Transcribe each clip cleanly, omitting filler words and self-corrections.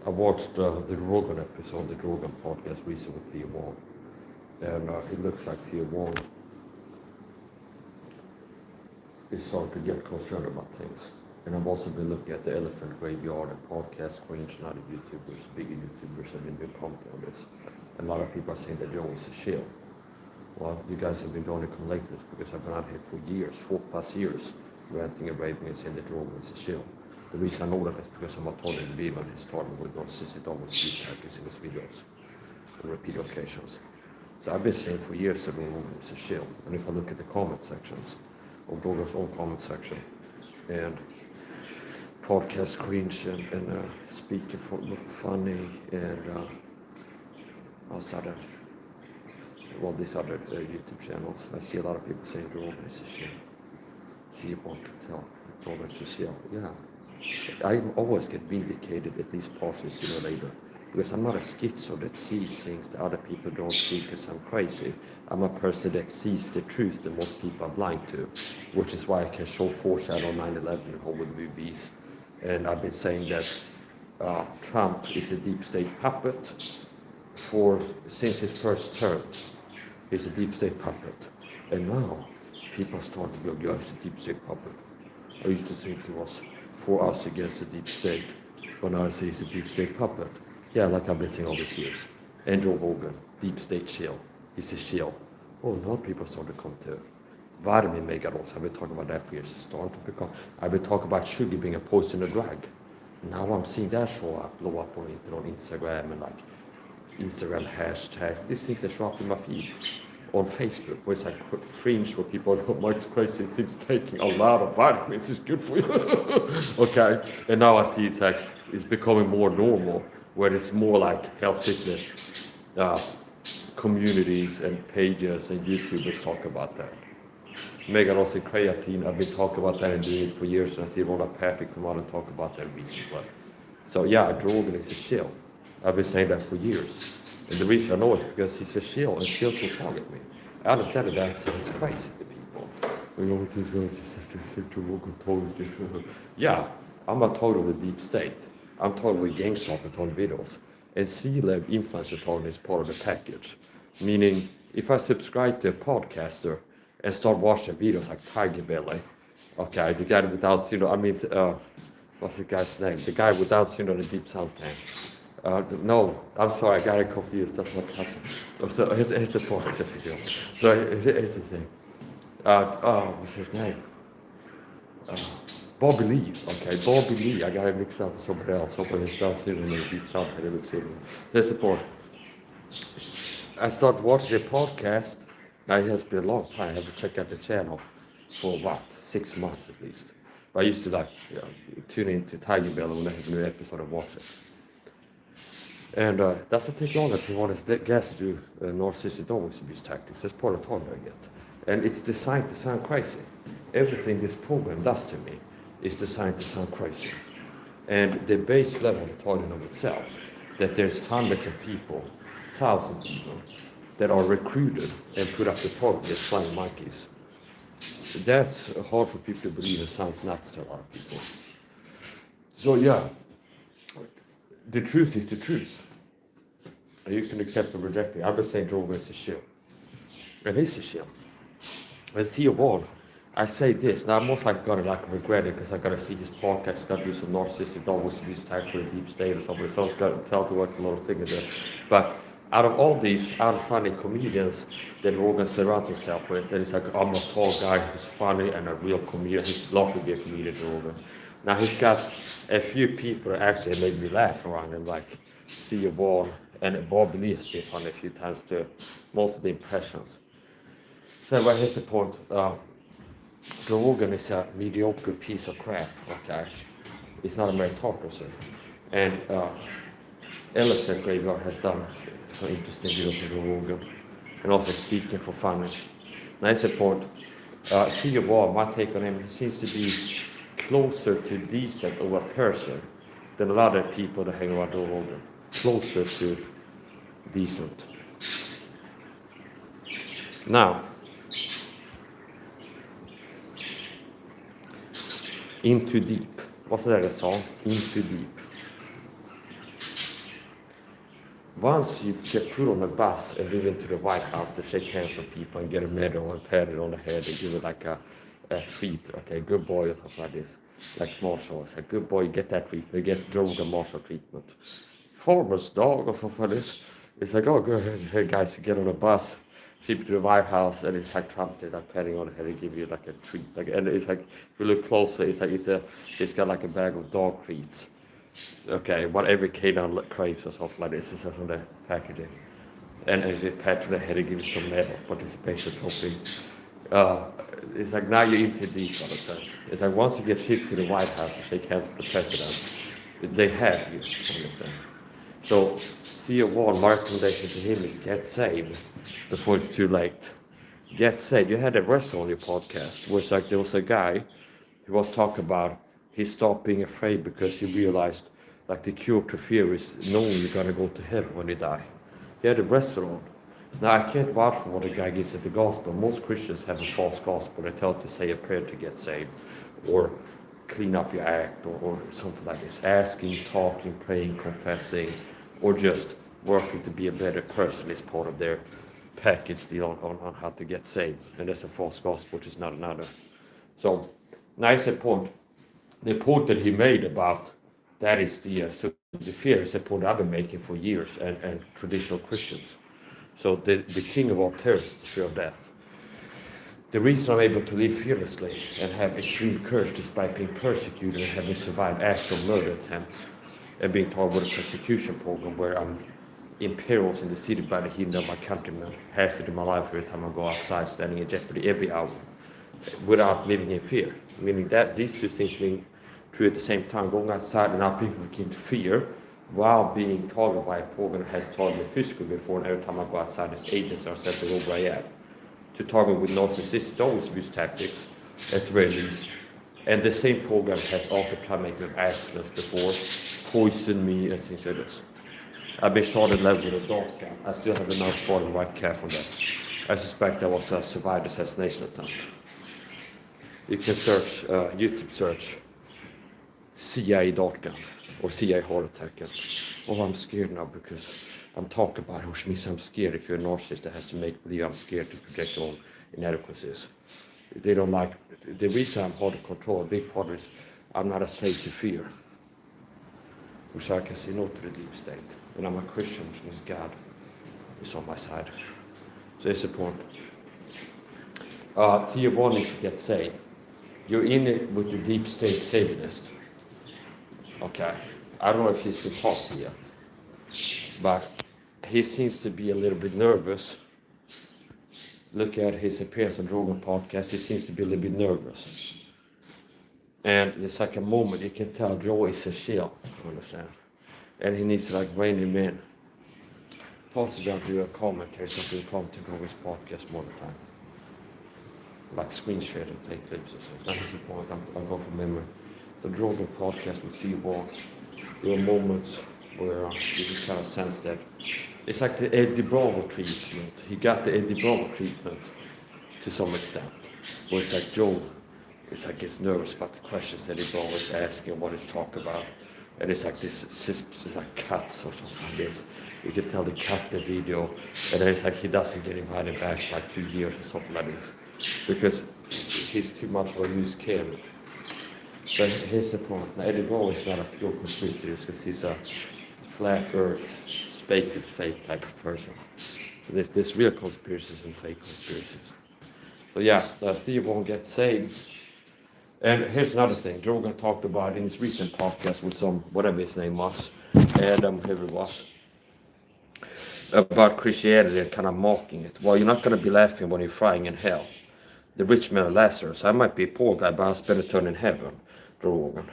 I watched the Rogan episode, the Rogan podcast recently with Theo, and it looks like Theo is starting to get concerned about things. And I've also been looking at the Elephant Graveyard and podcast Queens and other YouTubers, bigger YouTubers have been doing comment on this. And a lot of people are saying that Joe is a shill. Well, you guys have been doing it lately because I've been out here for years, 4+ years, ranting and raving and saying that Joe is a shill. The reason I know that is because I'm not told in the video and he's starting with narcissistic always use tactics in his videos on repeat occasions. So I've been saying for years that Rogan is a shill. And if I look at the comment sections of Rogan's own comment section and podcast cringe and speaking for funny and outside these other YouTube channels, I see a lot of people saying Rogan is a shill. See if one can tell Rogan is a shill. Yeah. I always get vindicated at least partially sooner or later. Because I'm not a schizo that sees things that other people don't see because I'm crazy. I'm a person that sees the truth that most people are blind to. Which is why I can show foreshadow 9/11 in Hollywood movies. And I've been saying that Trump is a deep state puppet since his first term. He's a deep state puppet. And now people are starting to go, yeah, he's a deep state puppet. I used to think he was for us against the deep state. But now I say he's a deep state puppet. Yeah, like I've been saying all these years. Andrew Rogan, deep state shill. He's a shill. Oh, a lot of people started to come to vitamin megadose. I've been talking about that for years. I've been talking about sugar being a poison or drug. Now I'm seeing that blow up on Instagram and like Instagram hashtag. These things that show up in my feed. On Facebook, where it's like fringe, where people are, oh my, it's crazy, it's taking a lot of vitamins, it's good for you. Okay, and now I see it's becoming more normal, where it's more like health fitness communities and pages and YouTubers talk about that. Megadose and creatine, I've been talking about that and doing it for years, and I see Rona Patrick come out and talk about that recently. So yeah, Rogan is a shill. I've been saying that for years. And the reason I know is because he's a shill, and shills will target me. I understand that it's crazy to people. Yeah, I'm not told of the deep state. I'm told with gang stalking on videos. And C-level influencer targeting is part of the package. Meaning, if I subscribe to a podcaster and start watching videos like Tiger Belly, okay, the guy without, what's the guy's name? The guy without, the deep sound tank. No, I'm sorry, I got it confused. That's my cousin. So here's the point. So here's the thing. What's his name? Bobby Lee. Okay, Bobby Lee. I got it mixed up with somebody else. Somebody has done similar in deep sound and it looks similar. That's the point. I started watching the podcast. Now it has been a long time. I haven't checked out the channel for 6 months at least. But I used to tune into Tiger Belly when they have a new episode and watch it. And doesn't take long to want his guests to narcissistic always abuse tactics. That's part of the time I get. And it's designed to sound crazy. Everything this program does to me is designed to sound crazy. And the base level of the target of itself, that there's hundreds of people, thousands even, that are recruited and put up the target as flying monkeys. That's hard for people to believe and sounds nuts to a lot of people. So yeah, the truth is the truth. You can accept or reject it. I'm just saying Rogan is a shill. And he's a shill. And Theo, I say this. Now I'm most likely gonna regret it because I gotta see his podcast, gotta do some narcissistic always abuse tag for the deep state or somebody else gotta tell to work a lot of things there. But out of all these funny comedians that Rogan surrounds himself with, that is like, I'm a tall guy who's funny and a real comedian. He's lucky to be a comedian, Rogan. Now he's got a few people that actually made me laugh around him, like Theo Wall and Bobby Lee has been funny a few times too. Most of the impressions. So anyway, here's the point. Rogan is a mediocre piece of crap, okay? It's not a meritocracy. And Elephant Graveyard has done some interesting videos with Rogan and also speaking for fun. Nice point. Theo Wall, my take on him, he seems to be closer to decent of a person than a lot of people that hang around Rogan. Closer to decent. Now, Into Deep. What's that song? Into Deep. once you get put on a bus and driven to the White House to shake hands with people and get a medal and pat it on the head and give it like a treat, okay, good boy or something like this, like Marshall, it's like, good boy, you get that treatment, you get Rogan Marshall treatment. Farmer's dog or something like this, it's like, oh, go ahead, hey guys, you get on a bus, ship to the White House, and it's like Trump did, like patting on the head and give you like a treat, like, and it's like, if you look closer, it's like, it's got like a bag of dog treats. Okay, what every canine craves or something like this, it says on the packaging. And as you pat to the head, it gives you some medal, participation trophy. It's like now you're into deep all the time. It's like once you get shipped to the White House to shake hands with the president, they have you, understand? So Theo Wall, my recommendation to him is get saved before it's too late. Get saved. You had a wrestle on your podcast where it's like there was a guy who was talking about he stopped being afraid because he realized like the cure to fear is knowing you're gonna go to hell when you die. He had a wrestle on. Now I can't vouch for what the guy gives at the gospel. Most Christians have a false gospel. They tell you to say a prayer to get saved, or clean up your act, or something like this. Asking, talking, praying, confessing, or just working to be a better person is part of their package deal on how to get saved. And that's a false gospel, which is not another. So, nice point. The point that he made about that is the fear is a point I've been making for years, and traditional Christians. So the king of all terrors is the fear of death. The reason I'm able to live fearlessly and have extreme courage despite being persecuted and having survived actual murder attempts and being targeted with a persecution program where I'm in perils in the city by the healing of my countrymen, hazard in my life every time I go outside, standing in jeopardy every hour, without living in fear. Meaning that these two things being true at the same time, going outside and not being in fear, while being targeted by a program that has targeted me physically before, and every time I go outside, these agents are set to go where I am. To target with narcissistic always use tactics, at the very least. And the same program has also tried to make me have accidents before, poison me and things like this. I've been shot at level with a dart gun. I still have a nice spot in right calf on that. I suspect that was a survived assassination attempt. You can search, YouTube search, CIA dart gun, or CIA heart attack gun. Oh, I'm scared now because I'm talking about it, which means I'm scared. If you're a narcissist that has to make believe I'm scared to project your own inadequacies. They don't like, the reason I'm hard to control, a big part is I'm not a slave to fear. Which I can say no to the deep state. And I'm a Christian, which means God is on my side. So it's the point. Theo Wall needs to get saved. You're in it with the deep state Satanist. Okay. I don't know if he's been talked to yet. But he seems to be a little bit nervous. Look at his appearance on Rogan podcast. He seems to be a little bit nervous. And it's like a moment you can tell Joe is a shield, you understand? And he needs to like rein him in. Possibly I'll do a commentary, something comment to Rogan's podcast more of the time. Like screen share and take clips or something. That's the point. I'm going from memory. The Rogan podcast with Theo Wall. There were moments where you just kind of sense that it's like the Eddie Bravo treatment. He got the Eddie Bravo treatment to some extent. Where it's like Joe, it's like gets nervous about the questions Eddie Bravo is asking, what he's talking about. And it's like this, it's like cuts or something like this. You can tell they cut the video, and then it's like he doesn't get invited back for like 2 years or something like this. Because he's too much of a loose cannon. But here's the point. Now, Eddie Bravo is not a pure conspiracy theorist because he's a flat earth, space is fake type of person. So there's real conspiracies and fake conspiracies. So yeah, Theo won't get saved. And here's another thing. Rogan talked about in his recent podcast with some, whatever his name was, Adam, whoever it was, about Christianity and kind of mocking it. Well, you're not going to be laughing when you're frying in hell. The rich man Lazarus, I might be a poor guy, but I'll spend eternity in heaven, Rogan.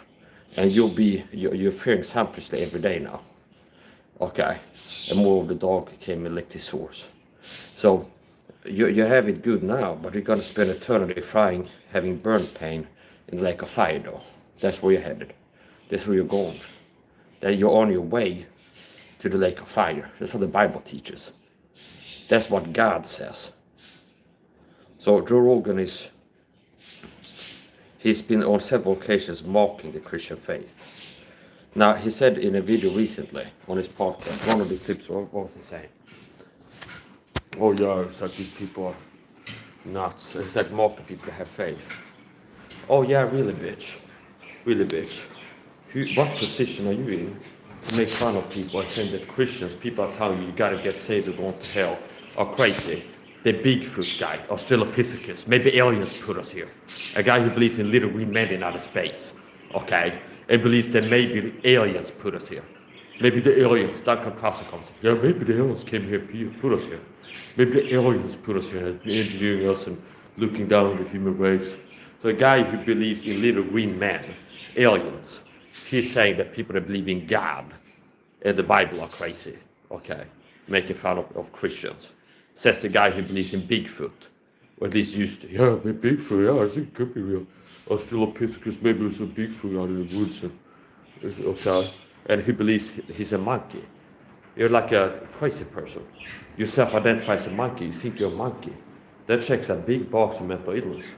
And you're fearing sumptuously every day now. Okay. And more of the dog came and licked his sores. So you have it good now, but you're going to spend eternity frying, having burnt pain in the lake of fire though. That's where you're headed. That's where you're going. That you're on your way to the lake of fire. That's what the Bible teaches. That's what God says. So Joe Rogan he's been on several occasions mocking the Christian faith. Now, he said in a video recently on his podcast, one of the clips, what was he saying? Oh yeah, it's like these people are nuts. It's like mocking people that have faith. Oh yeah, really bitch. Really bitch. What position are you in to make fun of people and claim that Christians, people are telling you gotta get saved or go to hell, are crazy? The Bigfoot guy, Australopithecus, maybe aliens put us here. A guy who believes in little green men in outer space, okay? And believes that maybe aliens put us here. Maybe the aliens, Duncan Trussell comes, yeah, maybe the aliens came here, put us here. Maybe the aliens put us here, engineering us and looking down on the human race. So a guy who believes in little green men, aliens, he's saying that people that believe in God and the Bible are crazy, okay, making fun of Christians. Says the guy who believes in Bigfoot, or at least used to. Yeah, Bigfoot, yeah, I think it could be real. Australopithecus, maybe there's a Bigfoot out in the woods. Okay, and he believes he's a monkey. You're like a crazy person. You self-identify as a monkey, you think you're a monkey. That checks a big box of mental illness.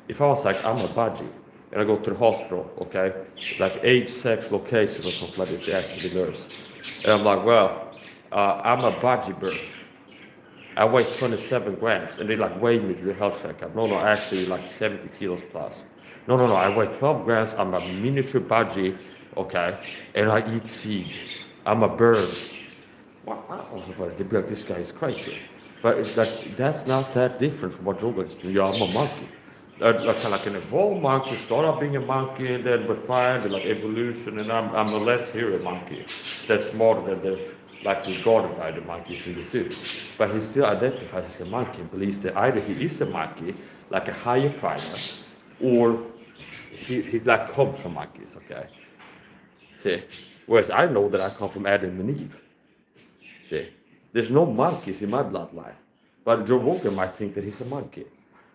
If I was like, I'm a budgie, and I go to the hospital, okay, like age, sex, location, or something like this, they ask me the nurse. And I'm like, well, I'm a budgie bird. I weigh 27 grams, and they like weigh me to the health checkup. No, actually like 70 kilos plus. No, I weigh 12 grams, I'm a miniature budgie, okay, and I eat seed. I'm a bird. Wow, they be like, this guy is crazy. But it's like, that's not that different from what Rogan is doing. Yeah, I'm a monkey. Kind of like an evolved monkey, start out being a monkey, and then refined, like evolution, and I'm a less hero monkey. That's smarter than the guarded by the monkeys in the zoo. But he still identifies as a monkey and believes that either he is a monkey, like a higher primate, or he like comes from monkeys, okay? See? Whereas I know that I come from Adam and Eve. See? There's no monkeys in my bloodline. But Joe Rogan might think that he's a monkey.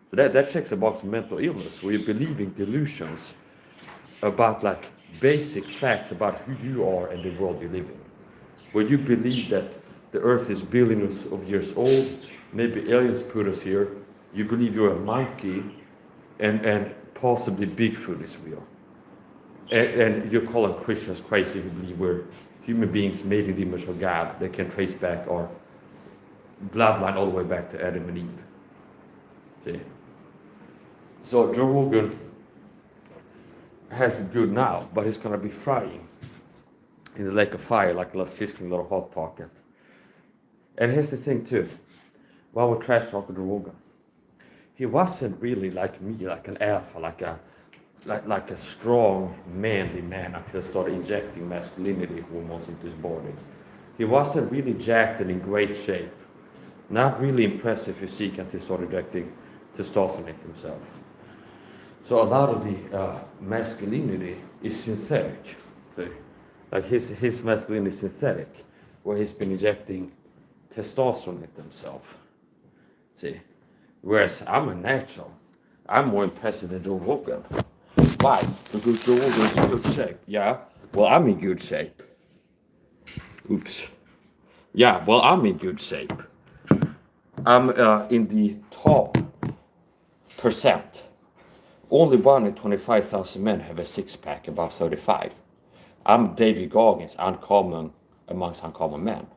So that checks a box of mental illness, where you're believing delusions about like basic facts about who you are and the world you live in. Where you believe that the earth is billions of years old, maybe aliens put us here, you believe you're a monkey, and possibly Bigfoot is real. And you're calling Christians crazy who believe we're human beings made in the image of God that can trace back our bloodline all the way back to Adam and Eve. See? So Joe Rogan has it good now, but he's going to be frying in the lake of fire like a sizzling little hot pocket. And here's the thing too, while we're trash talking Joe Rogan, he wasn't really like me, like an alpha, like a strong, manly man until he started injecting masculinity hormones into his body. He wasn't really jacked and in great shape. Not really impressive physique until he started injecting testosterone into himself. So a lot of the masculinity is synthetic. See? Like his masculinity is synthetic, where he's been injecting testosterone into himself. See? Whereas I'm a natural. I'm more impressive than Joe Rogan. Why? Because Joe Rogan's in good shape. Yeah? Well, I'm in good shape. Oops. Yeah, well, I'm in good shape. I'm in the top percent. Only 1 in 25,000 men have a six-pack above 35. I'm David Goggins, uncommon amongst uncommon men.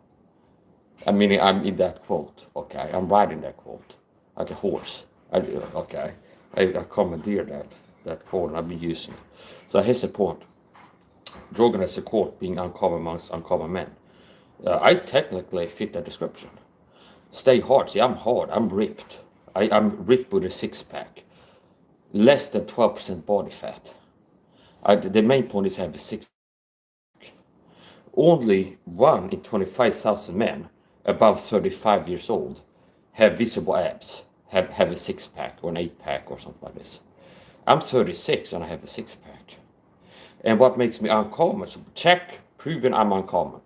I mean, I'm in that quote, okay? I'm riding that quote like a horse. I commandeer that quote and I've been using it. So here's the point. Rogan has a quote being uncommon amongst uncommon men. I technically fit that description. Stay hard. See, I'm hard. I'm ripped. I'm ripped with a six-pack. Less than 12% body fat. The main point is I have a six-pack. Only 1 in 25,000 men above 35 years old have visible abs, have a six-pack or an eight-pack or something like this. I'm 36 and I have a six-pack. And what makes me uncommon, so check, proven I'm uncommon.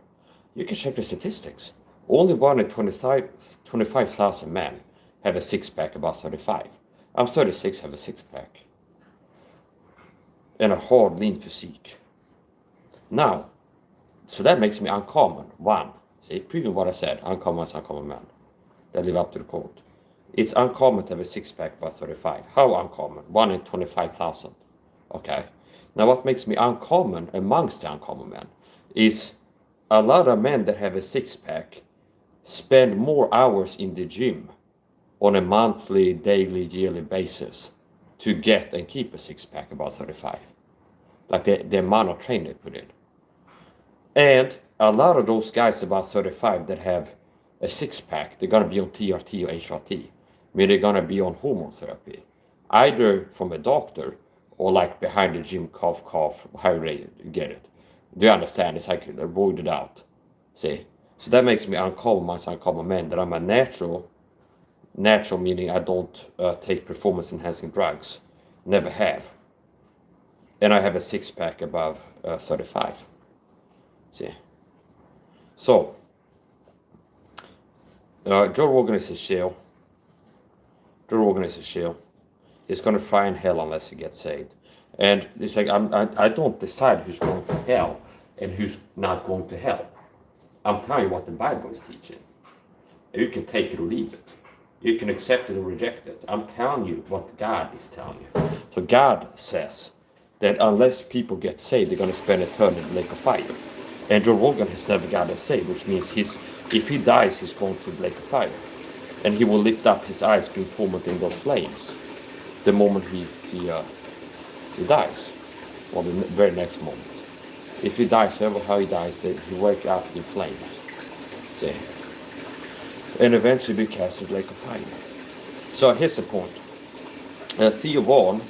You can check the statistics. Only 1 in 25,000 men have a six-pack above 35. I'm 36, have a six-pack. And a hard, lean physique. Now, so that makes me uncommon. 1. See, proving what I said, uncommon as uncommon men. That live up to the quote. It's uncommon to have a six-pack by 35. How uncommon? 1 in 25,000. Okay. Now, what makes me uncommon amongst the uncommon men is a lot of men that have a six-pack spend more hours in the gym on a monthly, daily, yearly basis to get and keep a six-pack about 35. Like the amount of training they put in. And a lot of those guys about 35 that have a six-pack, they're going to be on TRT or HRT. I mean, they're going to be on hormone therapy. Either from a doctor or like behind the gym, cough, how they get it. Do you understand? It's like they're roided out. See? So that makes me uncommon amongst uncommon men, that I'm a natural meaning I don't take performance-enhancing drugs. Never have. And I have a six-pack above 35. See? So, Joe Rogan is a shill. Joe Rogan is a shill. He's going to find hell unless he gets saved. And it's like, I don't decide who's going to hell and who's not going to hell. I'm telling you what the Bible is teaching. You can take it or leave it. You can accept it or reject it. I'm telling you what God is telling you. So God says that unless people get saved, they're going to spend eternity in the lake of fire. And Joe Rogan has never gotten saved, which means if he dies, he's going to the lake of fire. And he will lift up his eyes being tormented in those flames the moment he dies, or the very next moment. If he dies, ever how he dies, he wake up in flames. See? And eventually be cast in the lake of fire. So here's the point. Theo Vaughn,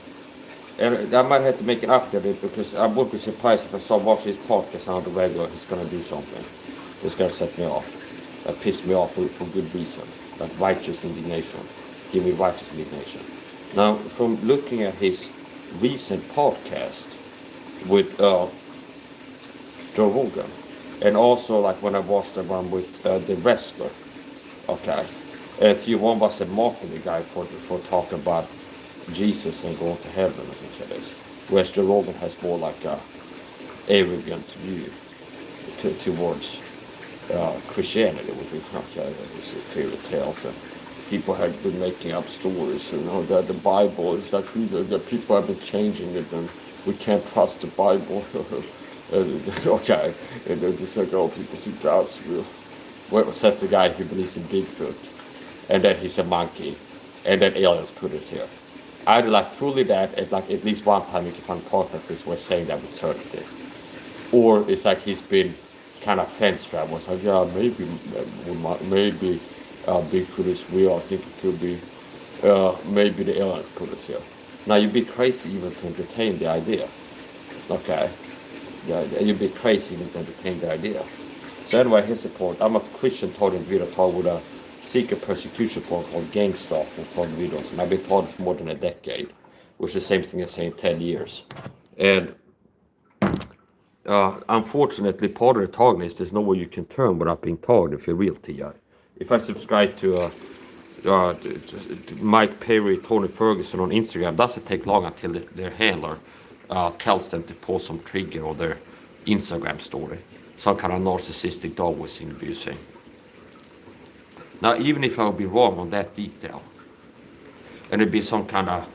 and I might have to make an update because I would be surprised if I start watching his podcast on the regular. He's going to do something. It's going to set me off. That pissed me off for good reason. Like righteous indignation. Give me righteous indignation. Now, from looking at his recent podcast with Joe Rogan, and also like when I watched the one with the wrestler, okay, Theo Vaughn was a marketing guy for talking about Jesus and going to heaven and things like this, whereas Joe Rogan has more like a arrogant view towards Christianity, with the fairy tales, and people have been making up stories, that the Bible is like the people have been changing it, and we can't trust the Bible. Okay, and they're just like, people see God's real. Well, says the guy who believes in Bigfoot, and that he's a monkey, and that aliens put us here. Either like fully that, and like at least one time you can find podcasters who are saying that with certainty, or it's like he's been kind of fence-traveled. It's like, yeah, maybe Bigfoot is real. I think it could be. Maybe the aliens put us here. Now you'd be crazy even to entertain the idea. Okay, yeah, you'd be crazy even to entertain the idea. So anyway, here's the point. I'm a Christian taught in video taught with a secret persecution program called gang stalking for videos, and I've been taught for more than a decade, which is the same thing as saying 10 years. And unfortunately, part of the target is there's nowhere you can turn without being targeted if you're real TI. If I subscribe to Mike Perry, Tony Ferguson on Instagram, doesn't take long until their handler tells them to post some trigger or their Instagram story. Some kind of narcissistic dog whistling abusing. Now, even if I would be wrong on that detail, and it'd be some kind of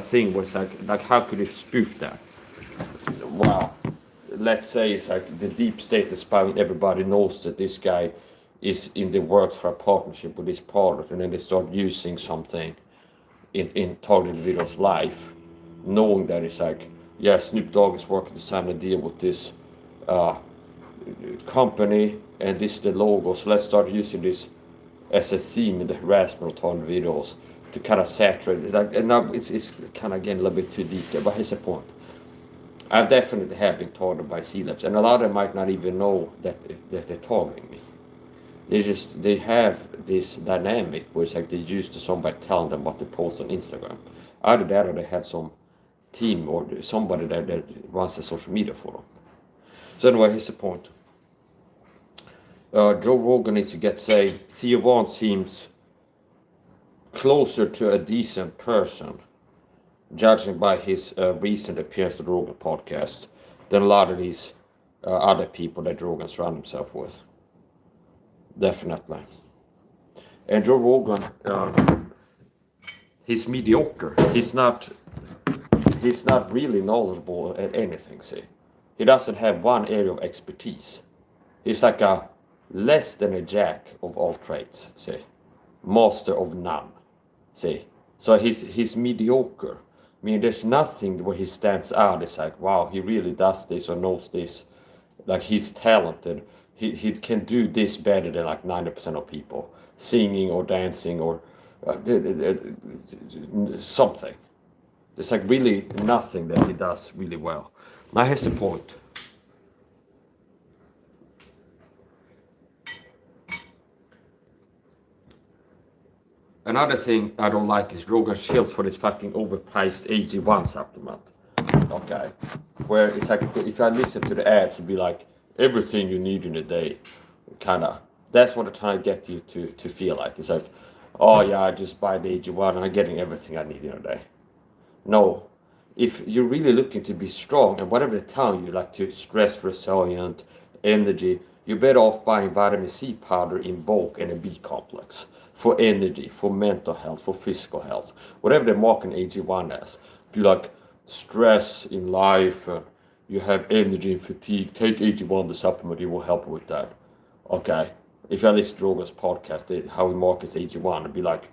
thing where it's like how could you spoof that? Wow. Let's say it's like the Deepstate is spying. Everybody knows that this guy is in the works for a partnership with this product, and then they start using something in targeted video's life, knowing that it's like, yeah, Snoop Dogg is working to sign a deal with this company, and this is the logo, so let's start using this as a theme in the harassment of targeted videos to kind of saturate it. Like, and now it's kind of getting a little bit too deep there, but here's the point. I definitely have been targeted by C-Labs, and a lot of them might not even know that they're targeting me. They have this dynamic where it's like they're used to somebody telling them what to post on Instagram. Either that or they have some team or somebody that runs the social media for them. So anyway, here's the point. Joe Rogan needs to get saved. Theo Vaughn seems closer to a decent person, judging by his recent appearance on the Rogan podcast, than a lot of these other people that Rogan surrounded himself with. Definitely. And Joe Rogan, he's mediocre. He's not he's not really knowledgeable at anything, see. He doesn't have one area of expertise. He's like a less than a jack of all trades, see. Master of none, see. So he's mediocre. I mean, there's nothing where he stands out. It's like, wow, he really does this or knows this. Like, he's talented. He can do this better than like 90% of people. Singing or dancing or something. There's like really nothing that he does really well. Now here's the point. Another thing I don't like is Rogan shills for this fucking overpriced AG1 supplement. Okay. Where it's like, if I listen to the ads, it'd be like, everything you need in a day. Kinda. That's what I'm trying to get you to feel like. It's like, oh yeah, I just buy the AG1 and I'm getting everything I need in a day. No. If you're really looking to be strong, and whatever they tell you, like to stress resilient, energy, you're better off buying vitamin C powder in bulk and a B complex. For energy, for mental health, for physical health. Whatever they mark an AG1 as. Be like, stress in life, you have energy and fatigue, take AG1, the supplement, it will help with that. Okay. If I listen to Rogan's podcast, how he markets AG1, it'd be like,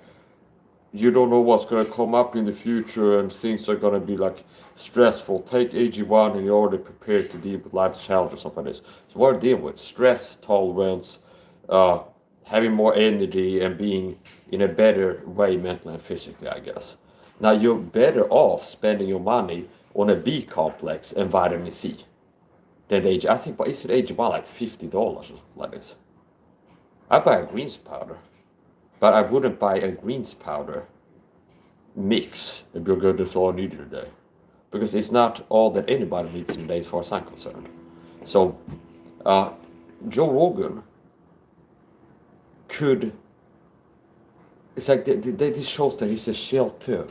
you don't know what's going to come up in the future and things are going to be like stressful. Take AG1 and you're already prepared to deal with life's challenges or something like this. So what are they dealing with? Stress tolerance, having more energy and being in a better way mentally and physically, I guess. Now you're better off spending your money on a B complex and vitamin C than AG. I think, is it AG1 like $50 or something like this? I buy a greens powder. But I wouldn't buy a greens powder mix and be good, that's all I need today. Because it's not all that anybody needs in a day as far as I'm concerned. So, Joe Rogan could, it's like, this shows that he's a shill too.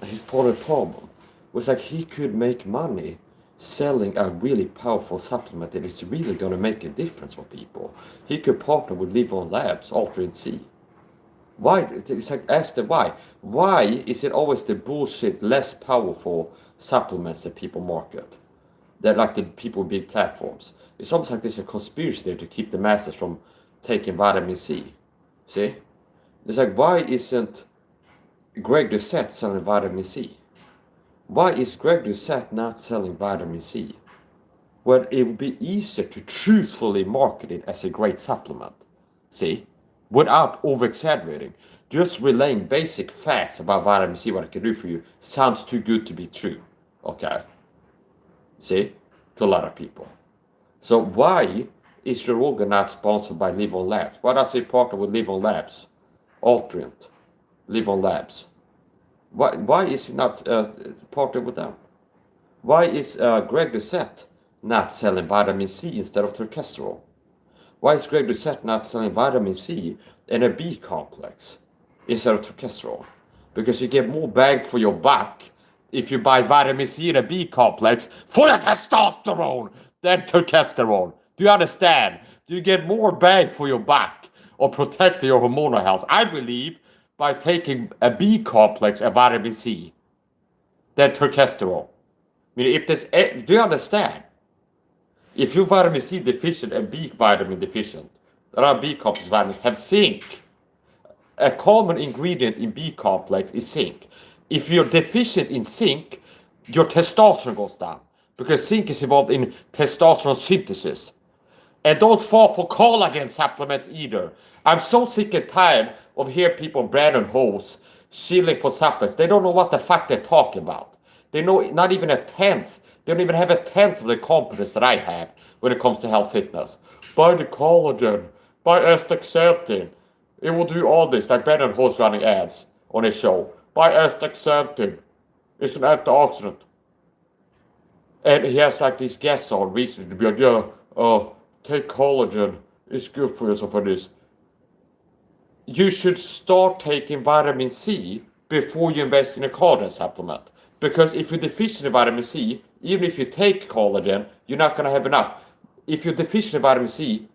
He's part of the problem. It's like he could make money selling a really powerful supplement that is really going to make a difference for people. He could partner with Live On Labs, Ultra C. Why? It's like, ask them why. Why is it always the bullshit, less powerful supplements that people market? They're like the people with big platforms. It's almost like there's a conspiracy there to keep the masses from taking vitamin C. See? It's like, why isn't Greg Doucette selling vitamin C? Why is Greg Doucette not selling vitamin C? Well, it would be easier to truthfully market it as a great supplement. See? Without over-exaggerating. Just relaying basic facts about vitamin C, what it can do for you, sounds too good to be true. Okay? See? To a lot of people. So why is Joe Rogan not sponsored by Live On Labs? Why does he partner with Live On Labs? Altrient. Live On Labs. Why is he not partnered with them? Why is Greg Doucette not selling vitamin C instead of terkesterol? Why is Greg Doucette not selling vitamin C and a B complex instead of terkesterol? Because you get more bang for your buck if you buy vitamin C and a B complex for the testosterone than terkesterol. Do you understand? You get more bang for your buck or protecting your hormonal health, I believe, by taking a B complex and vitamin C than terkesterol. I mean, if this, do you understand? If you're vitamin C deficient and B vitamin deficient, there are B complex vitamins have zinc. A common ingredient in B complex is zinc. If you're deficient in zinc, your testosterone goes down because zinc is involved in testosterone synthesis. And don't fall for collagen supplements either. I'm so sick and tired of hearing people brand and hoes shilling for supplements. They don't know what the fuck they're talking about. They know not even a tenth. They don't even have a tenth of the competence that I have when it comes to health fitness. Buy the collagen. Buy astaxanthin. It will do all this. Like Brandon Ho's running ads on his show. Buy astaxanthin. It's an antioxidant. And he has like these guests on recently to be like, yeah, take collagen. It's good for you, so for this. You should start taking vitamin C before you invest in a collagen supplement. Because if you're deficient in vitamin C, even if you take collagen, you're not going to have enough. If you're deficient in vitamin C,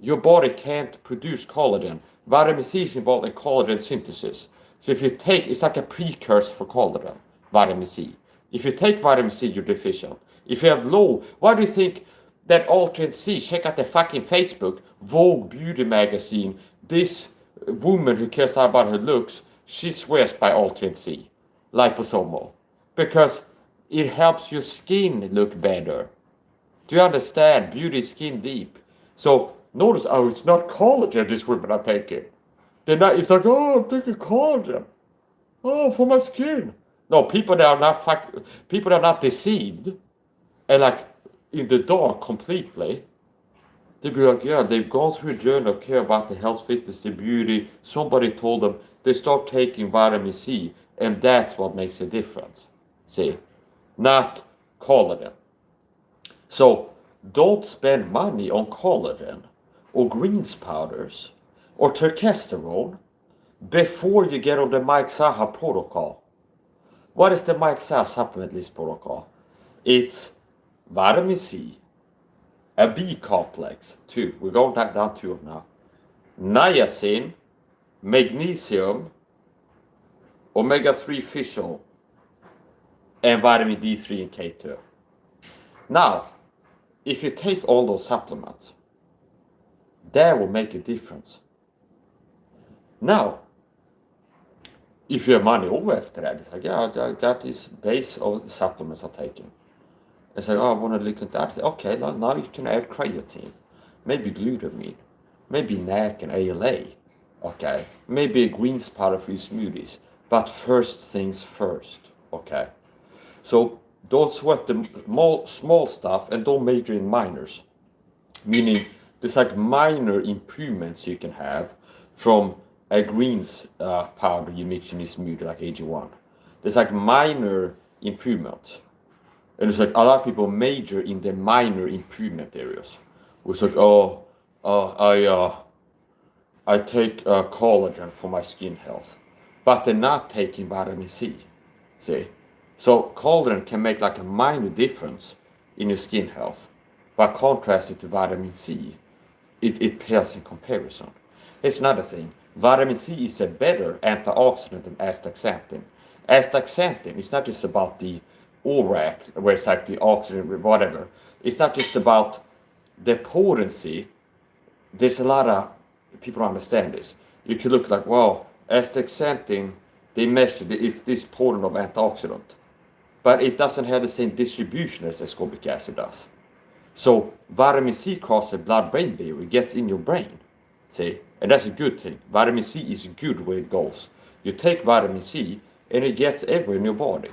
your body can't produce collagen. Vitamin C is involved in collagen synthesis. So if you take, it's like a precursor for collagen, vitamin C. If you take vitamin C, you're deficient. If you have low, why do you think that alternate C? Check out the fucking Facebook, Vogue Beauty magazine. This woman who cares about her looks, she swears by alternate C, liposomal, because it helps your skin look better. Do you understand? Beauty is skin deep. So notice, oh, it's not collagen these women are taking. They're not. It's like, oh, I'm taking collagen. Oh, for my skin. No, people that are not people that are not deceived and like in the dark completely. They be like, yeah, they've gone through a journey of care about the health, fitness, the beauty. Somebody told them they start taking vitamin C, and that's what makes a difference. See, not collagen. So don't spend money on collagen or greens powders or testosterone before you get on the Mike Saha protocol. What is the Mike Saha supplement list protocol? It's vitamin C, a B complex, 2. We're going down 2 of now. Niacin, magnesium, omega-3 fish oil, and vitamin D3 and K2. Now, if you take all those supplements, that will make a difference. Now, if you have money over after that, it's like, yeah, I got this base of supplements I'm taking. It's like, oh, I want to look at that. Okay, now you can add creatine, maybe glutamine, maybe NAC and ALA. Okay, maybe a greens powder for your smoothies. But first things first. Okay, so don't sweat the small stuff and don't major in minors. Meaning, there's like minor improvements you can have from a greens powder you mix in your smoothie, like AG1. There's like minor improvements. And it's like a lot of people major in the minor improvement areas. It's like, I take collagen for my skin health, but they're not taking vitamin C. See, so collagen can make like a minor difference in your skin health, but contrasted to vitamin C, it pales in comparison. Here's another thing: vitamin C is a better antioxidant than astaxanthin. Astaxanthin is not just about the ORAC, where it's like the oxygen, whatever. It's not just about the potency. There's a lot of people don't understand this. You can look like, well, astaxanthin, they measured it's this potent of antioxidant, but it doesn't have the same distribution as ascorbic acid does. So vitamin C crosses the blood-brain barrier, it gets in your brain. See, and that's a good thing. Vitamin C is good where it goes. You take vitamin C, and it gets everywhere in your body.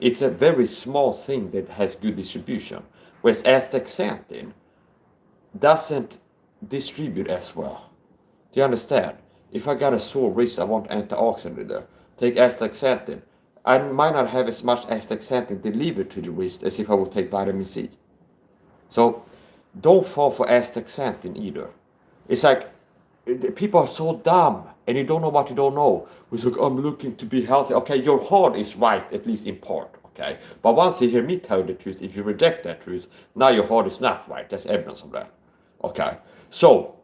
It's a very small thing that has good distribution, whereas astaxanthin doesn't distribute as well. Do you understand? If I got a sore wrist, I want antioxidant there. Take astaxanthin. I might not have as much astaxanthin delivered to the wrist as if I would take vitamin C. So don't fall for astaxanthin either. It's like people are so dumb and you don't know what you don't know. It's like, I'm looking to be healthy. Okay, your heart is right, at least in part. Okay, but once you hear me tell you the truth, if you reject that truth, now your heart is not right. There's evidence of that. Okay, so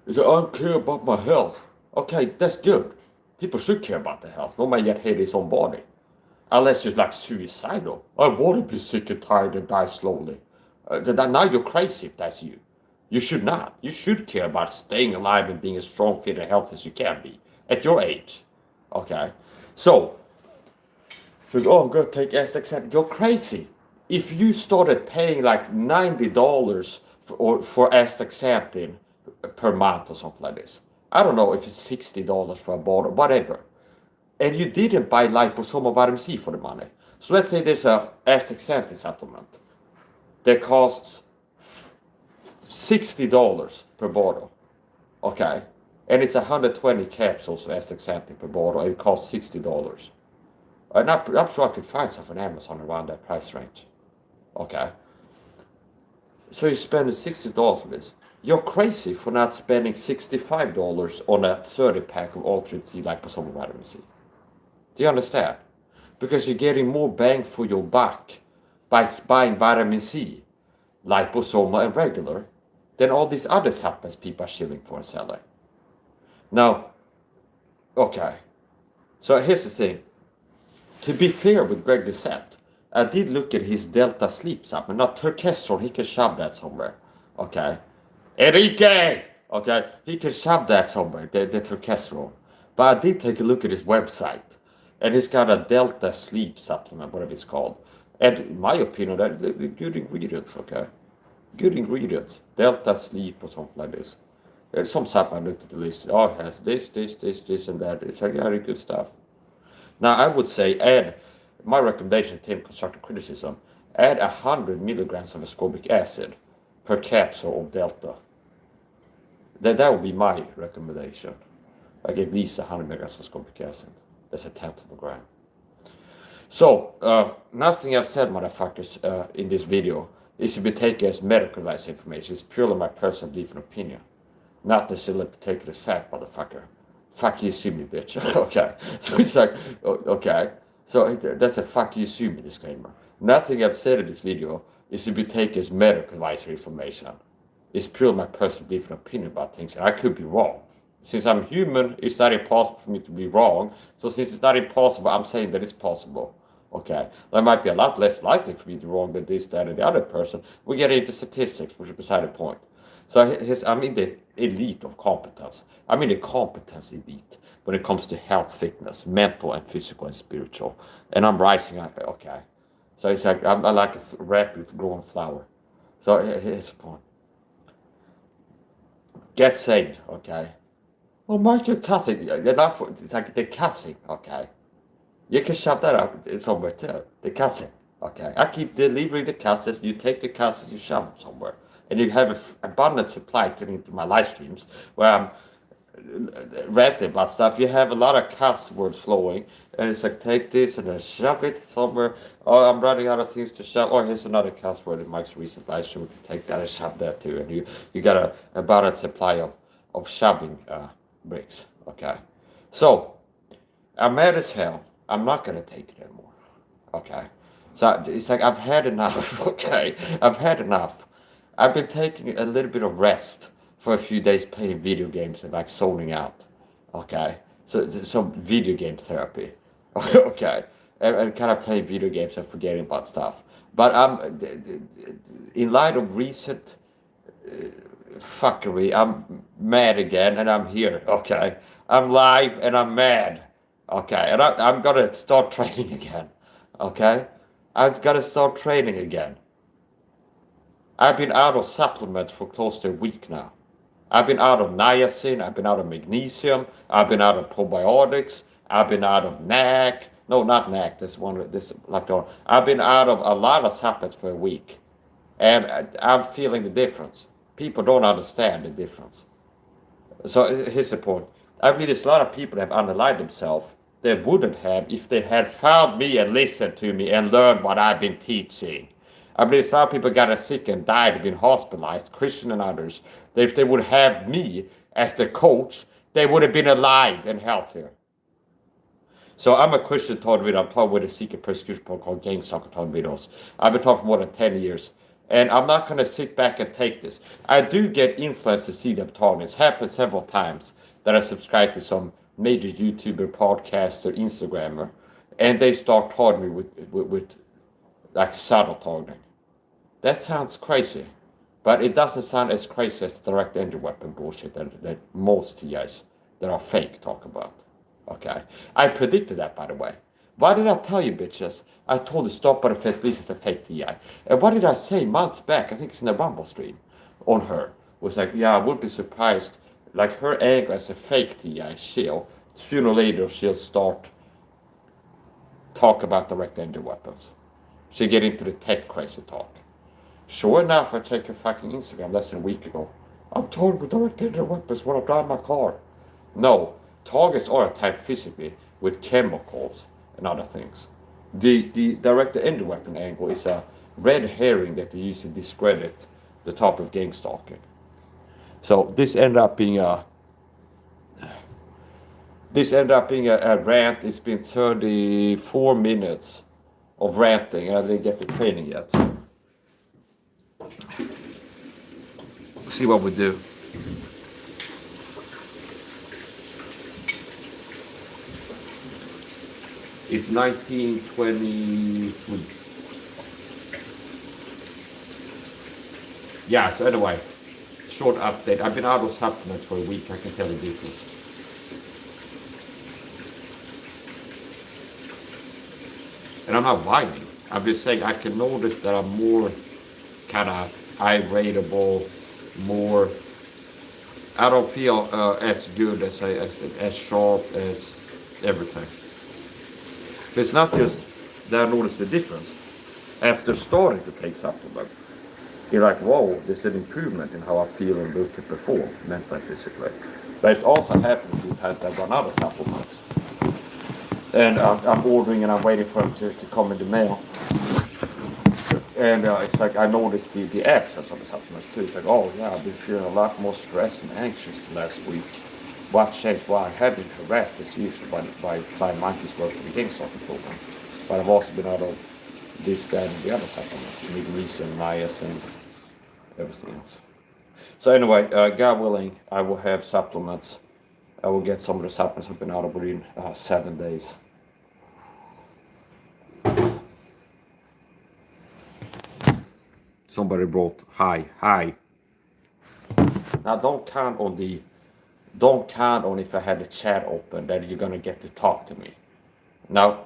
it's like, I don't care about my health. Okay, that's good. People should care about their health. No man yet hate his own body, unless you're like suicidal. I want to be sick and tired and die slowly. Now you're crazy if that's you. You should not. You should care about staying alive and being as strong, fit, and healthy as you can be at your age. Okay? So oh, I'm going to take astaxanthin. You're crazy. If you started paying like $90 for astaxanthin per month or something like this, I don't know if it's $60 for a bottle, whatever, and you didn't buy liposomal vitamin C for the money. So let's say there's a astaxanthin supplement that costs $60 per bottle, okay? And it's 120 capsules of astaxanthin per bottle, and it costs $60. I'm sure I could find stuff on Amazon around that price range, okay? So you spend $60 for this. You're crazy for not spending $65 on a 30-pack of alternate C liposomal vitamin C. Do you understand? Because you're getting more bang for your buck by buying vitamin C, liposomal and regular, than all these other supplements people are shilling for and selling. Now, okay, so here's the thing. to be fair with Greg Doucette, I did look at his Delta sleep supplement, not Turkestrol, he can shove that somewhere, okay? Enrique! Okay, he can shove that somewhere, the Turkestrol. But I did take a look at his website, and he's got a Delta sleep supplement, whatever it's called. And in my opinion, they're good ingredients, okay? Good ingredients. Delta sleep or something like this. There's some supplement I looked at the list. Oh, it has this, and that. It's like very good stuff. Now, I would say add, my recommendation to him, constructive criticism, add 100 milligrams of ascorbic acid per capsule of Delta. That would be my recommendation. Like at least 100 milligrams of ascorbic acid. That's a tenth of a gram. So, nothing I've said, motherfuckers, in this video is to be taken as medical advice information. It's purely my personal belief and opinion. Not necessarily taken as fact, motherfucker. Fuck you, sue me, bitch. Okay. So it's like, okay. So that's a fuck you, sue me disclaimer. Nothing I've said in this video is to be taken as medical advice information. It's purely my personal belief and opinion about things, and I could be wrong. Since I'm human, it's not impossible for me to be wrong. So since it's not impossible, I'm saying that it's possible. Okay, that might be a lot less likely for me to be wrong than this, that, and the other person. We get into statistics, which is beside the point. So I'm in the elite of competence. I'm in the competence elite when it comes to health, fitness, mental and physical and spiritual. And I'm rising up, okay. So it's like, I'm like a rapidly growing flower. So here's the point. Get saved, okay. Oh, Mike, you're cussing. It's like they're cussing, okay. You can shove that up somewhere too. The cussing, okay. I keep delivering the cusses. You take the cusses, you shove them somewhere. And you have an abundant supply turning into my live streams where I'm ranting about stuff. You have a lot of cuss words flowing. And it's like, take this and then shove it somewhere. Oh, I'm running out of things to shove. Oh, here's another cuss word in Mike's recent live stream. We can take that and shove that too. And you got an abundant supply of shoving bricks, okay. So, I'm mad as hell. I'm not going to take it anymore, okay. So, it's like, I've had enough, okay. I've had enough. I've been taking a little bit of rest for a few days playing video games and like zoning out, okay. So, some video game therapy, okay. And kind of playing video games and forgetting about stuff. But in light of recent fuckery, I'm mad again and I'm here, okay. I'm live and I'm mad, okay. And I'm gonna start training again, okay. I'm gonna start training again. I've been out of supplements for close to a week now. I've been out of niacin, I've been out of magnesium, I've been out of probiotics, I've been out of NAC. No, not NAC, I've been out of a lot of supplements for a week. And I'm feeling the difference. People don't understand the difference. So here's the point. I believe there's a lot of people that have underlined themselves they wouldn't have if they had found me and listened to me and learned what I've been teaching. I believe there's a lot of people got sick and died, been hospitalized, Christian and others, that if they would have me as the coach, they would have been alive and healthier. So I'm a Christian talk video. I'm talking with a secret persecution protocol, gang soccer talk videos. I've been talking for more than 10 years. And I'm not going to sit back and take this. I do get influenced to see them talking. It's happened several times that I subscribe to some major YouTuber, podcaster, Instagrammer, and they start talking me with like subtle talking. That sounds crazy, but it doesn't sound as crazy as the direct entry weapon bullshit that most TIs that are fake talk about. Okay, I predicted that, by the way. Why did I tell you, bitches? I told you stop by the face, listen to fake TI. And what did I say months back? I think it's in the Rumble stream on her. It was like, yeah, I would be surprised. Like her angle as a fake TI, sooner or later she'll start talk about direct energy weapons. She'll get into the tech crazy talk. Sure enough, I checked her fucking Instagram less than a week ago. I'm talking with direct energy weapons when I drive my car. No, targets are attacked physically with chemicals and other things. The direct energy weapon angle is a red herring that they use to discredit the top of gang stalking. So this ended up being a rant. It's been 34 minutes of ranting, and I didn't get to training yet. We'll see what we do. It's 1920. Yeah, so anyway, short update. I've been out of supplements for a week. I can tell the difference. And I'm not whining. I'm just saying I can notice that I'm more kind of irritable, more. I don't feel as good as sharp as everything. But it's not just that I notice the difference. After starting to take supplements, you're like, whoa, there's an improvement in how I feel and look at before, mentally, physically. But it's also happened because I've run out of supplements. And I'm ordering and I'm waiting for them to come in the mail. And it's like I noticed the absence of the supplements too. It's like, oh yeah, I've been feeling a lot more stressed and anxious the last week. What changed? Well, I have been harassed as usual by flying monkeys working the game soccer program. But I've also been out of this, that, and the other supplements, magnesium, niacin, everything else. So anyway, God willing, I will have supplements. I will get some of the supplements I've been out of within 7 days. Somebody wrote hi. Now don't count on if I had the chat open that you're gonna get to talk to me. Now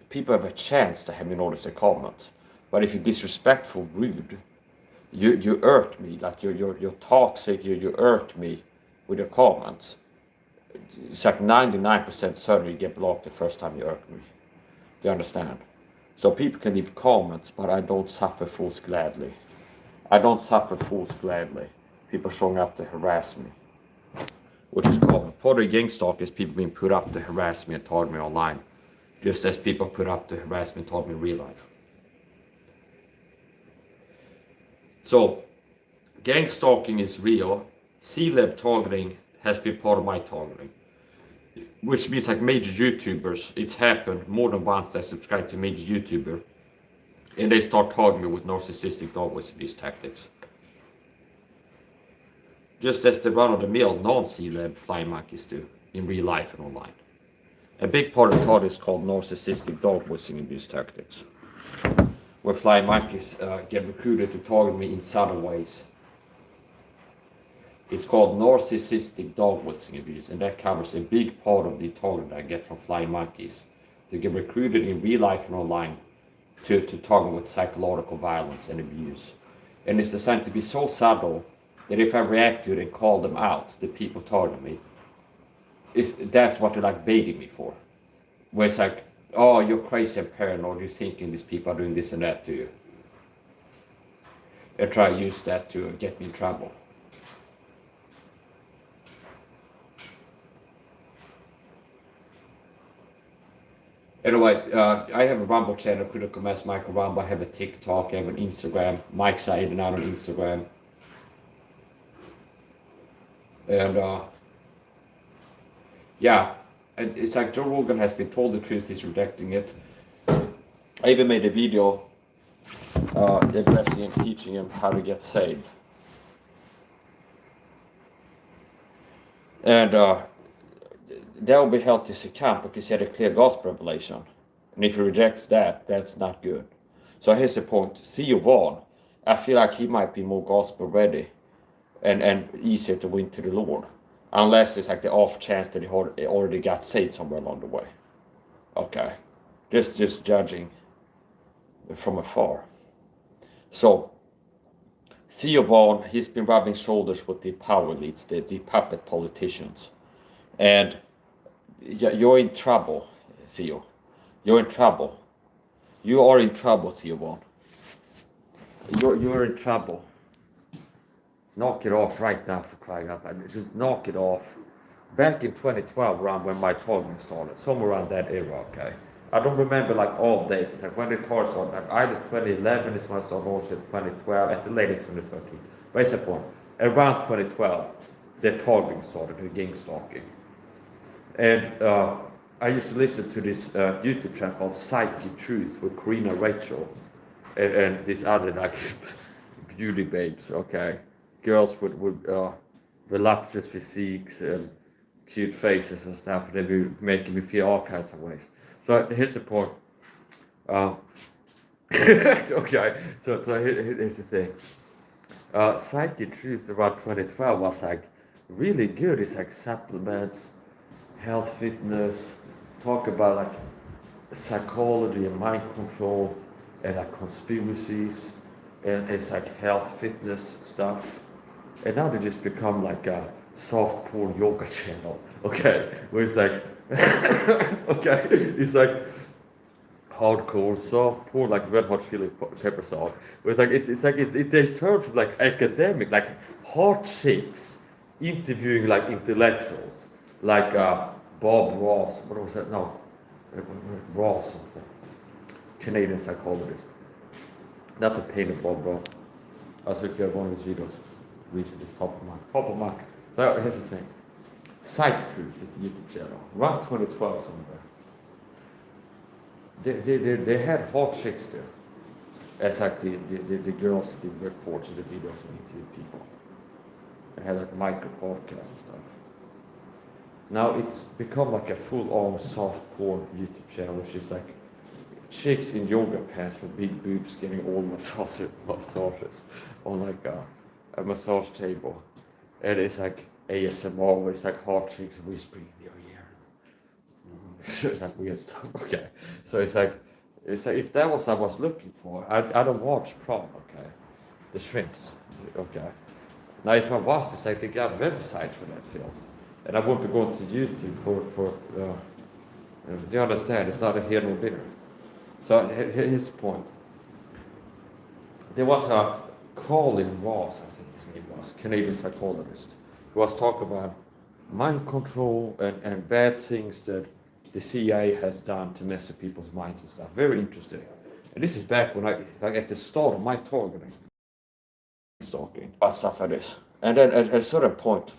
people have a chance to have me notice the comments, but if you're disrespectful, rude, you irk me, like you're toxic, you irk me with your comments. It's like 99% certain you get blocked the first time you irk me. Do you understand? So people can leave comments, but I don't suffer fools gladly. I don't suffer fools gladly. People showing up to harass me, which is common. Part of the gang stalk is people being put up to harass me and target me online, just as people put up to harass me and target me in real life. So, gang stalking is real. C-Lab targeting has been part of my targeting, which means like major YouTubers, it's happened more than once that I subscribe to a major YouTuber and they start targeting me with narcissistic dog whistle abuse tactics. Just as the run-of-the-mill non-C-Lab flying monkeys do in real life and online. A big part of the is called narcissistic dog whistling abuse tactics, where flying monkeys get recruited to target me in subtle ways. It's called narcissistic dog whistling abuse, and that covers a big part of the target I get from flying monkeys. They get recruited in real life and online to target with psychological violence and abuse. And it's designed to be so subtle that if I react to it and call them out, the people target me, that's what they're like baiting me for. Where it's like, oh, you're crazy and paranoid, you're thinking these people are doing this and that to you. They try to use that to get me in trouble. Anyway, I have a Rumble channel, Critical Mass Michael Rumble. I have a TikTok, I have an Instagram, Mike's Side and out on Instagram. And yeah, and it's like Joe Rogan has been told the truth, he's rejecting it. I even made a video addressing and teaching him how to get saved. And that will be held to his account because he had a clear gospel revelation. And if he rejects that, that's not good. So here's the point. Theo Vaughn, I feel like he might be more gospel ready and easier to win to the Lord. Unless it's like the off chance that he already got saved somewhere along the way. Okay. Just judging from afar. So, Theo Vaughn, he's been rubbing shoulders with the power elites, the puppet politicians. And you're in trouble, Theo. You're in trouble. You are in trouble, Theo Vaughn. You're in trouble. Knock it off right now, for crying out loud. Just knock it off. Back in 2012, around when my targeting started, somewhere around that era, okay? I don't remember like all dates. It's like when the target started, like either 2011 is when I started, or 2012, at the latest 2013. But it's a point. Around 2012, the targeting started, the gang stalking. And I used to listen to this YouTube channel called Psyche Truth with Karina Rachel and this other like beauty babes, okay? Girls with voluptuous physiques and cute faces and stuff. They were making me feel all kinds of ways. So here's the point. Okay, so here's the thing. Psyche Truth around 2012 was like really good. It's like supplements, health, fitness, talk about like psychology and mind control and like conspiracies and it's like health, fitness stuff. And now they just become like a soft porn yoga channel. Okay, where it's like, okay, it's like hardcore soft porn, like Red Hot Chili Pepper song. Where it's like they turn from like academic, like hot chicks interviewing like intellectuals, like Bob Ross. What was that? No, Ross, something. Canadian psychologist. Not the pain of Bob Ross. I was looking at one of his videos recently. It's top of mind. Top of mind. So here's the thing. Psych Truth is the YouTube channel. Around 2012 somewhere. They had hot chicks there. As like the girls did reports of the videos and interviewed people. They had like micro podcasts and stuff. Now it's become like a full-on soft porn YouTube channel, which is like chicks in yoga pants with big boobs getting all massages on like a massage table. And it's like ASMR, where it's like hot chicks whispering in your ear. It's like weird stuff. Okay. So it's like if that was what I was looking for, I don't watch porn, okay? The shrimps. Okay. Now if I was, it's like they got websites for that filth. And I won't be going to YouTube for do you understand? It's not a here nor there. So here's the point. There was a Colin Ross, I think his name was, Canadian psychologist, who was talking about mind control and bad things that the CIA has done to mess with people's minds and stuff. Very interesting. And this is back when like at the start of my targeting, stalking, stuff like this. And then at a certain point,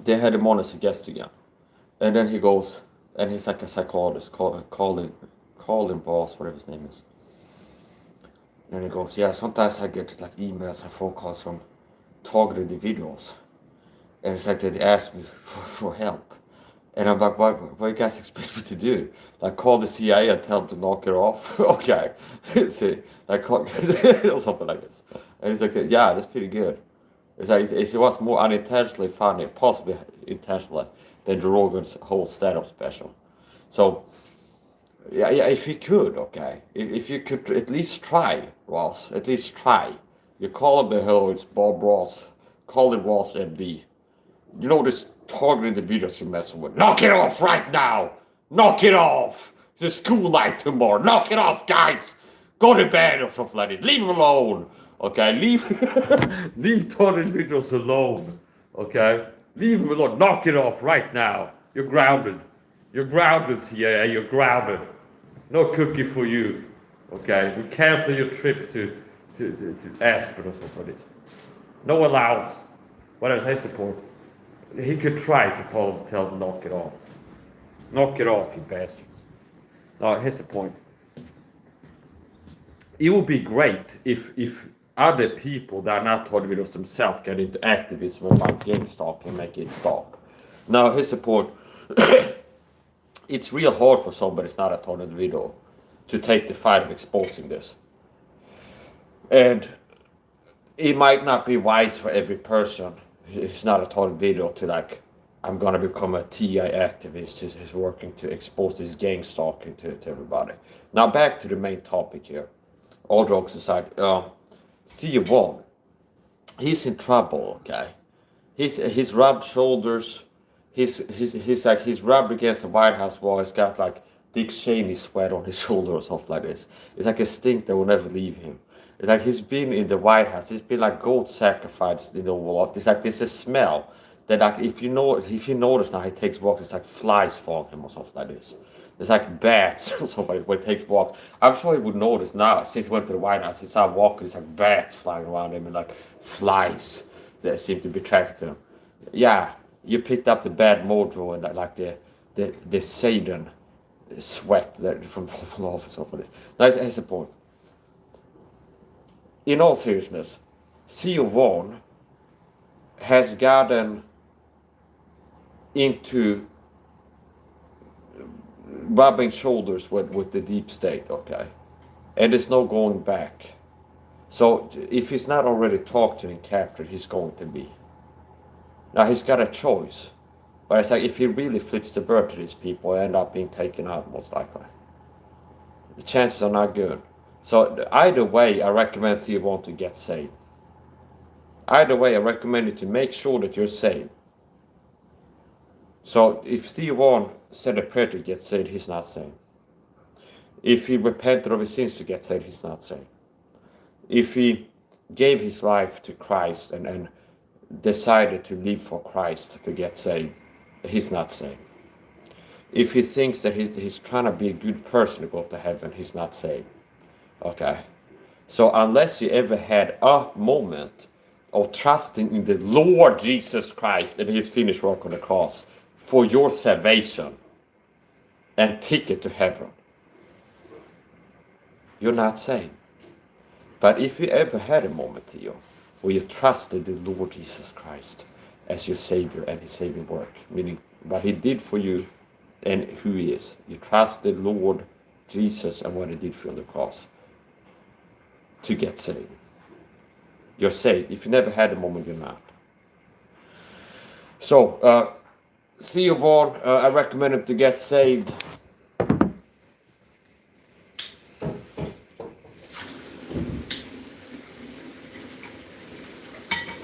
they had him on as a guest again. And then he goes, and he's like a psychologist, Colin Boss, whatever his name is. And he goes, yeah, sometimes I get like emails and phone calls from targeted individuals. And it's like they ask me for help. And I'm like, what do you guys expect me to do? Like call the CIA and tell them to knock it off? Okay. See, like call, or something like this. And he's like, yeah, that's pretty good. It's like, it was more unintentionally funny, possibly intentionally, than the Rogan's whole stand-up special. So, yeah, if you could, okay, if you could at least try, Ross, at least try. You call him the hell, it's Bob Ross, call him Ross MD. You know this targeted individuals you're messing with. Knock it off right now! Knock it off! It's a school night tomorrow. Knock it off, guys! Go to bed or something like this. Leave him alone. Okay, leave targeted individuals alone. Okay? Leave him alone. Knock it off right now. You're grounded. You're grounded, CIA. You're grounded. No cookie for you. Okay? We cancel your trip to Aspen or something like this. No allowance. Whatever, that's the point. He could try to tell them knock it off. Knock it off, you bastards. Now, here's the point. It would be great if other people that are not targeted themselves get into activism or like gang stalking and make it stop. Now, here's the point. It's real hard for somebody that's not a targeted video to take the fight of exposing this. And it might not be wise for every person who's not a targeted video to like, I'm gonna become a TI activist who's working to expose this gang stalking to everybody. Now back to the main topic here. All jokes aside, Theo Von, he's in trouble, okay? He's rubbed shoulders. He's rubbed against the White House wall. He's got like Dick Cheney sweat on his shoulder or something like this. It's like a stink that will never leave him. It's like he's been in the White House. He's been like gold sacrificed in the Oval Office. It's like there's a smell that like if you notice now he takes walks, it's like flies follow him or something like this. It's like bats or something when he takes walks. I'm sure he would notice now since he went to the White House. He started walking. It's like bats flying around him and like flies that seem to be attracted to him. Yeah, you picked up the bad mojo and like the Satan sweat that from the Oval Office or this. That's the point. In all seriousness, Theo Von has gotten into rubbing shoulders with the deep state, okay? And there's no going back. So if he's not already talked to and captured, he's going to be. Now he's got a choice. But it's like if he really flips the bird to these people, end up being taken out most likely. The chances are not good. So either way, I recommend you want to get saved. Either way, I recommend you to make sure that you're saved. So if Steve Vaughan said a prayer to get saved, he's not saved. If he repented of his sins to get saved, he's not saved. If he gave his life to Christ and decided to live for Christ to get saved, he's not saved. If he thinks that he's trying to be a good person to go to heaven, he's not saved. Okay? So unless you ever had a moment of trusting in the Lord Jesus Christ and his finished work on the cross for your salvation and ticket to heaven, you're not saved. But if you ever had a moment, Theo, where you trusted the Lord Jesus Christ as your Savior and his saving work, meaning what he did for you and who he is, you trusted Lord Jesus and what he did for you on the cross to get saved, you're saved. If you never had a moment, you're not. So, Theo Vaughan, I recommend him to get saved.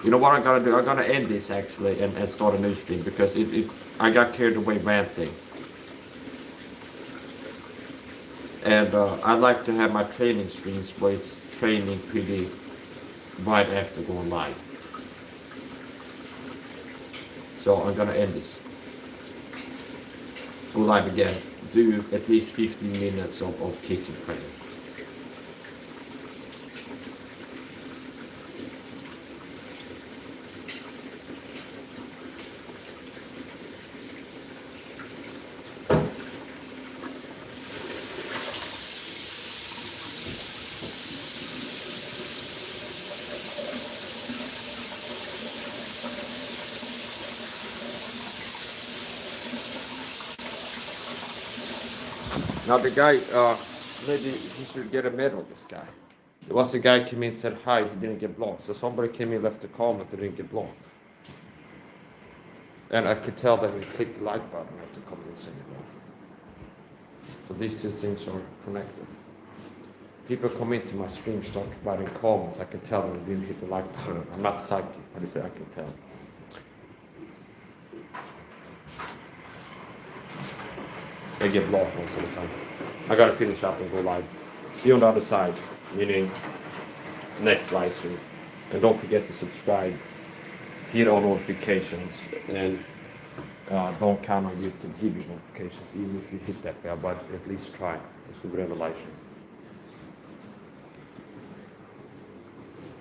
You know what I'm gonna do? I'm gonna end this actually and start a new stream because I got carried away ranting. And I like to have my training streams where it's training pretty right after going live. So I'm gonna end this. Go live again. Do at least 15 minutes of kicking prayer. Now the guy, maybe he should get a medal, this guy. There was a guy came in and said hi, he didn't get blocked. So somebody came in, left a comment, they didn't get blocked. And I could tell that he clicked the like button after coming in saying hello. So these two things are connected. People come into my stream, start writing comments, I can tell them they didn't hit the like button. I'm not psychic, but I can tell. They get blocked most of the time. I gotta finish up and go live. See you on the other side, meaning next live stream. And don't forget to subscribe, hit all notifications, and don't count on YouTube to give you notifications, even if you hit that bell, but at least try. It's a good revelation.